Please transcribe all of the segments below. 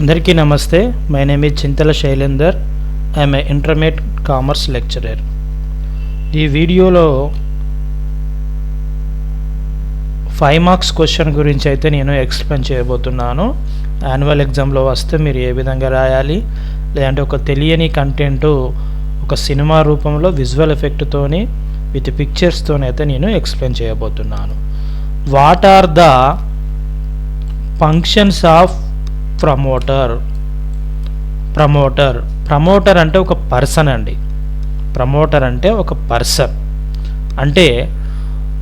అందరికీ నమస్తే. My name is Chintala Shailender. I'm a intermediate commerce lecturer. ఈ వీడియోలో 5 మార్క్స్ క్వశ్చన్ గురించి అయితే నేను ఎక్స్ప్లెయిన్ చేయబోతున్నాను. యాన్యువల్ ఎగ్జామ్లో వస్తే మీరు ఏ విధంగా రాయాలి, లేదంటే ఒక తెలియని కంటెంట్ ఒక సినిమా రూపంలో విజువల్ ఎఫెక్ట్తోని విత్ పిక్చర్స్తోని అయితే నేను ఎక్స్ప్లెయిన్ చేయబోతున్నాను. What are the functions of promoter అంటే ఒక పర్సన్ అండి. ప్రమోటర్ అంటే ఒక పర్సన్. అంటే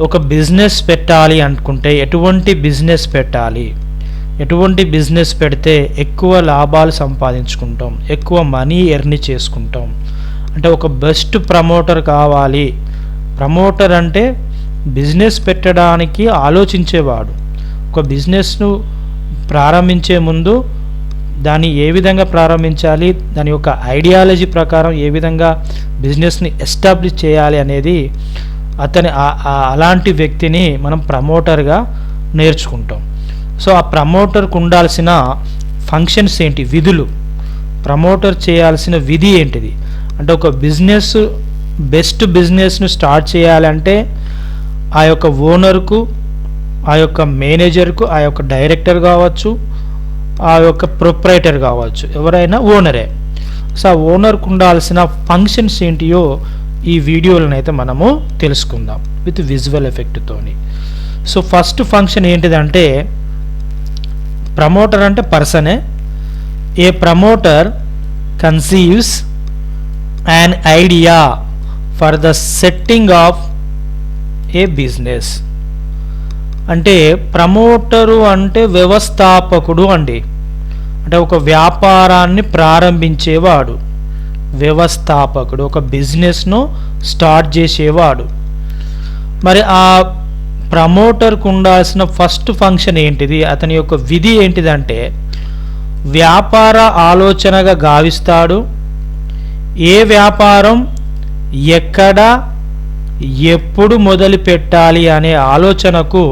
ఒక బిజినెస్ పెట్టాలి అనుకుంటే ఎటువంటి బిజినెస్ పెట్టాలి, ఎటువంటి బిజినెస్ పెడితే ఎక్కువ లాభాలు సంపాదించుకుంటాం, ఎక్కువ మనీ ఎర్న్ చేసుకుంటాం, అంటే ఒక బెస్ట్ ప్రమోటర్ కావాలి. ప్రమోటర్ అంటే బిజినెస్ పెట్టడానికి ఆలోచించేవాడు. ఒక బిజినెస్ను ప్రారంభించే ముందు దాన్ని ఏ విధంగా ప్రారంభించాలి, దాని యొక్క ఐడియాలజీ ప్రకారం ఏ విధంగా బిజినెస్ని ఎస్టాబ్లిష్ చేయాలి అనేది అలాంటి వ్యక్తిని మనం ప్రమోటర్గా నేర్చుకుంటాం. సో ఆ ప్రమోటర్కు ఉండాల్సిన ఫంక్షన్స్ ఏంటి, విధులు, ప్రమోటర్ చేయాల్సిన విధి ఏంటిది అంటే ఒక బెస్ట్ బిజినెస్ను స్టార్ట్ చేయాలంటే ఆ యొక్క ఓనర్కు, ఆ యొక్క మేనేజర్కు, ఆ యొక్క డైరెక్టర్ కావచ్చు, ఆ యొక్క ప్రొప్రైటర్ కావచ్చు, ఎవరైనా ఓనరే. సో ఆ ఓనర్కు ఉండాల్సిన ఫంక్షన్స్ ఏంటియో ఈ వీడియోలను అయితే మనము తెలుసుకుందాం విత్ విజువల్ ఎఫెక్ట్తోని. సో ఫస్ట్ ఫంక్షన్ ఏంటిదంటే, ప్రమోటర్ అంటే పర్సనే. A promoter conceives an idea for the setting of a business. అంటే ప్రమోటరు అంటే వ్యవస్థాపకుడు అండి. అంటే ఒక వ్యాపారాన్ని ప్రారంభించేవాడు వ్యవస్థాపకుడు, ఒక బిజినెస్ను స్టార్ట్ చేసేవాడు. మరి ఆ ప్రమోటర్కు ఉండాల్సిన ఫస్ట్ ఫంక్షన్ ఏంటిది, అతని యొక్క విధి ఏంటిదంటే వ్యాపార ఆలోచనగా గావిస్తాడు. ఏ వ్యాపారం ఎక్కడ ఎప్పుడు మొదలు పెట్టాలి అనే ఆలోచనకు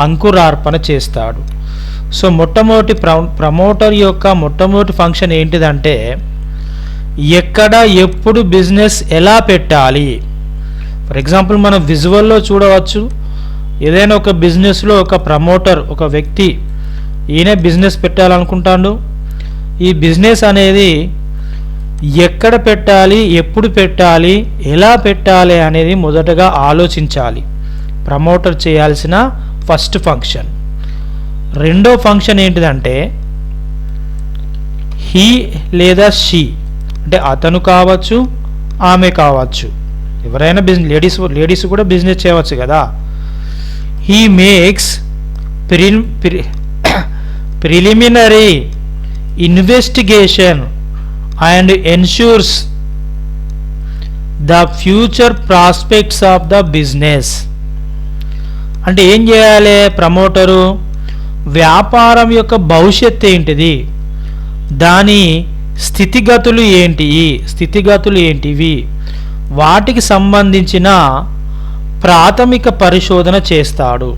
అంకురార్పణ చేస్తాడు. సో మొట్టమొదటి ప్రమోటర్ యొక్క మొట్టమొదటి ఫంక్షన్ ఏంటిదంటే ఎక్కడ ఎప్పుడు బిజినెస్ ఎలా పెట్టాలి. ఫర్ ఎగ్జాంపుల్ మనం విజువల్లో చూడవచ్చు. ఏదైనా ఒక బిజినెస్లో ఒక ప్రమోటర్, ఒక వ్యక్తి, ఈయనే బిజినెస్ పెట్టాలనుకుంటాడు. ఈ బిజినెస్ అనేది ఎక్కడ పెట్టాలి, ఎప్పుడు పెట్టాలి, ఎలా పెట్టాలి అనేది మొదటగా ఆలోచించాలి. ప్రమోటర్ చేయాల్సిన ఫస్ట్ ఫంక్షన్. రెండో ఫంక్షన్ ఏంటిదంటే హీ లేదా షీ, అంటే అతను కావచ్చు, ఆమె కావచ్చు, ఎవరైనా బిజినెస్, లేడీస్ కూడా బిజినెస్ చేయవచ్చు కదా. He makes preliminary investigation and ensures the future prospects of the business. అంటే ఏం చేయాలి ప్రమోటరు, వ్యాపారం యొక్క భవిష్యత్తు ఏంటిది, దాని స్థితిగతులు ఏంటివి, వాటికి సంబంధించిన ప్రాథమిక పరిశోధన చేస్తాడు.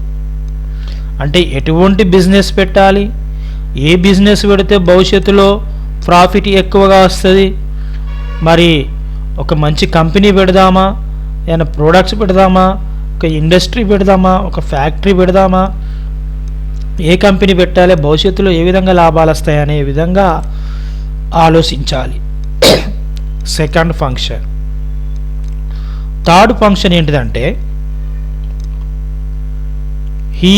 అంటే ఎటువంటి బిజినెస్ పెట్టాలి, ఏ బిజినెస్ పెడితే భవిష్యత్తులో ప్రాఫిట్ ఎక్కువగా వస్తుంది, మరి ఒక మంచి కంపెనీ పెడదామా, ఏమైనా ప్రోడక్ట్స్ పెడదామా, ఒక ఇండస్ట్రీ పెడదామా, ఒక ఫ్యాక్టరీ పెడదామా, ఏ కంపెనీ పెట్టాలి, భవిష్యత్తులో ఏ విధంగా లాభాలు వస్తాయి అనే విధంగా ఆలోచించాలి. Second function. థర్డ్ ఫంక్షన్ ఏంటిదంటే హీ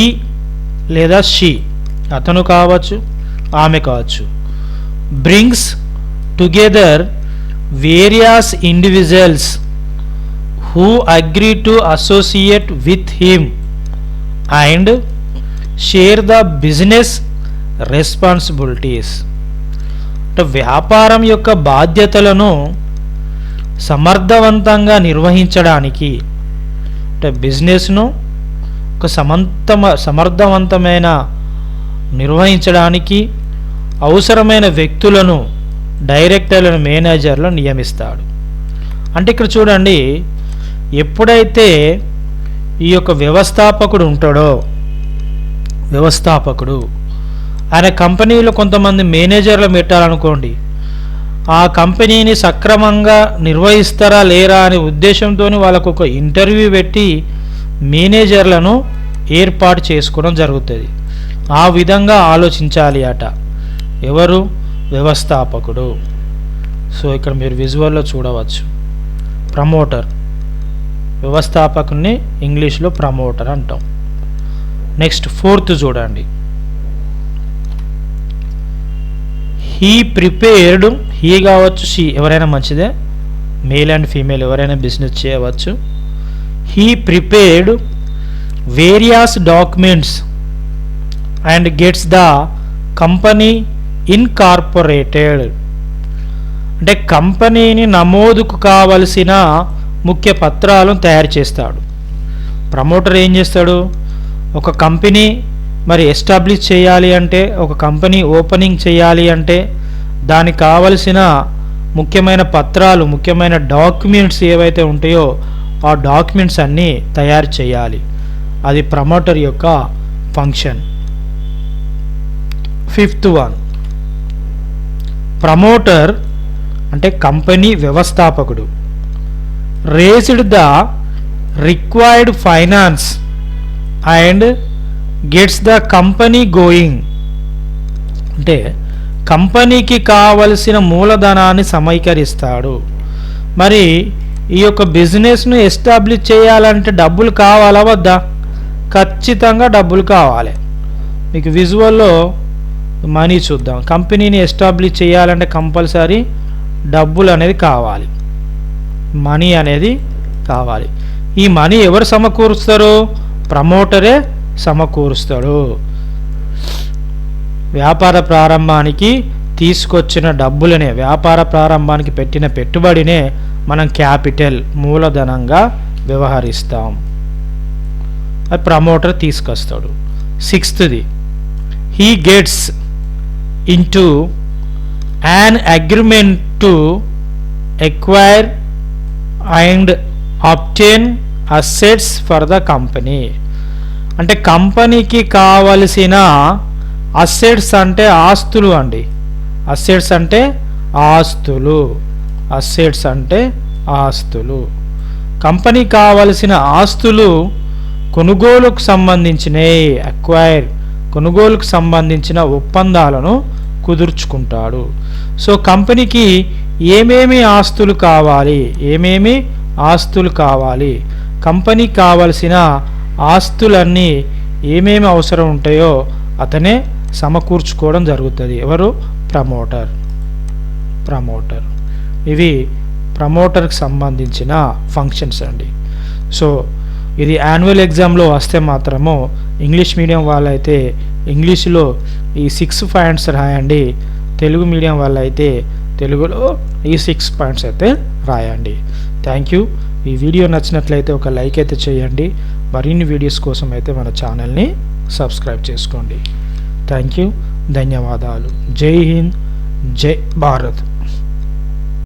లేదా షీ, అతను కావచ్చు, ఆమె కావచ్చు, brings together various individuals who agree to associate with him and share the business responsibilities. అంటే వ్యాపారం యొక్క బాధ్యతలను సమర్థవంతంగా నిర్వహించడానికి, అంటే బిజినెస్ను ఒక సమర్థవంతమైన నిర్వహించడానికి అవసరమైన వ్యక్తులను, డైరెక్టర్లను, మేనేజర్లను నియమిస్తాడు. అంటే ఇక్కడ చూడండి, ఎప్పుడైతే ఈ యొక్క వ్యవస్థాపకుడు ఉంటాడో, ఆయన కంపెనీలో కొంతమంది మేనేజర్లు పెట్టాలనుకోండి, ఆ కంపెనీని సక్రమంగా నిర్వహిస్తారా లేరా అనే ఉద్దేశంతో వాళ్ళకు ఒక ఇంటర్వ్యూ పెట్టి మేనేజర్లను ఏర్పాటు చేసుకోవడం జరుగుతుంది. ఆ విధంగా ఆలోచించాలి అట ఎవరు? వ్యవస్థాపకుడు. సో ఇక్కడ మీరు విజువల్లో చూడవచ్చు, ప్రమోటర్. వ్యవస్థాపకుని ఇంగ్లీష్లో ప్రమోటర్ అంటాం. నెక్స్ట్ 4th చూడండి. He prepared. హీ కావచ్చు, షీ ఎవరైనా మంచిదే, మేల్ అండ్ ఫీమేల్ ఎవరైనా బిజినెస్ చేయవచ్చు. He prepared various documents and gets the company incorporated. అంటే కంపెనీని నమోదుకు కావలసిన ముఖ్య పత్రాలను తయారు చేస్తాడు. ప్రమోటర్ ఏం చేస్తాడు? ఒక కంపెనీ మరి ఎస్టాబ్లిష్ చేయాలి అంటే, ఒక కంపెనీ ఓపెనింగ్ చేయాలి అంటే దానికి కావలసిన ముఖ్యమైన పత్రాలు, ముఖ్యమైన డాక్యుమెంట్స్ ఏవైతే ఉంటాయో ఆ డాక్యుమెంట్స్ అన్నీ తయారు చేయాలి. అది ప్రమోటర్ యొక్క ఫంక్షన్. 5th వన్, ప్రమోటర్ అంటే కంపెనీ వ్యవస్థాపకుడు. Raised the required finance and gets the company going. అంటే కంపెనీకి కావలసిన మూలధనాన్ని సమీకరిస్తాడు. మరి ఈ యొక్క బిజినెస్ను ఎస్టాబ్లిష్ చేయాలంటే డబ్బులు కావాలా వద్దా? ఖచ్చితంగా డబ్బులు కావాలి. మీకు విజువల్లో మనీ చూద్దాం. కంపెనీని ఎస్టాబ్లిష్ చేయాలంటే కంపల్సరీ డబ్బులు అనేది కావాలి, మనీ అనేది కావాలి. ఈ మనీ ఎవరు సమకూరుస్తారు? ప్రమోటరే సమకూరుస్తాడు. వ్యాపార ప్రారంభానికి తీసుకొచ్చిన డబ్బులనే, వ్యాపార ప్రారంభానికి పెట్టిన పెట్టుబడినే మనం క్యాపిటల్, మూలధనంగా వ్యవహరిస్తాం. అది ప్రమోటర్ తీసుకొస్తాడు. 6th, he gets into an agreement to acquire and obtain assets for the company. అంటే కంపెనీకి కావలసిన అసెట్స్ అంటే ఆస్తులు అండి. అసెట్స్ అంటే ఆస్తులు, అసెట్స్ అంటే ఆస్తులు. కంపెనీకి కావలసిన ఆస్తులు కొనుగోలుకు సంబంధించినవి, అక్వైర్ కొనుగోలుకు సంబంధించిన ఒప్పందాలను కుదుర్చుకుంటాడు. సో కంపెనీకి ఏమేమి ఆస్తులు కావాలి, ఏమేమి ఆస్తులు కావాలి, కంపెనీకి కావలసిన ఆస్తులన్నీ ఏమేమి అవసరం ఉంటాయో అతనే సమకూర్చుకోవడం జరుగుతుంది. ఎవరు? ప్రమోటర్. ప్రమోటర్. ఇవి ప్రమోటర్కి సంబంధించిన ఫంక్షన్స్ అండి. సో ఇది యాన్యువల్ ఎగ్జామ్లో వస్తే మాత్రము ఇంగ్లీష్ మీడియం వాళ్ళైతే ఇంగ్లీష్లో ఈ 6 పాయింట్స్ రాయండి, తెలుగు మీడియం వాళ్ళైతే తెలుగులో ఈ 6 పాయింట్స్ అయితే రాయండి. Thank you. ఈ వీడియో నచ్చినట్లయితే ఒక లైక్ అయితే చేయండి. మరిన్ని వీడియోస్ కోసం అయితే మన ఛానల్ని సబ్స్క్రైబ్ చేసుకోండి. Thank you. ధన్యవాదాలు. జై హింద్, జై భారత్.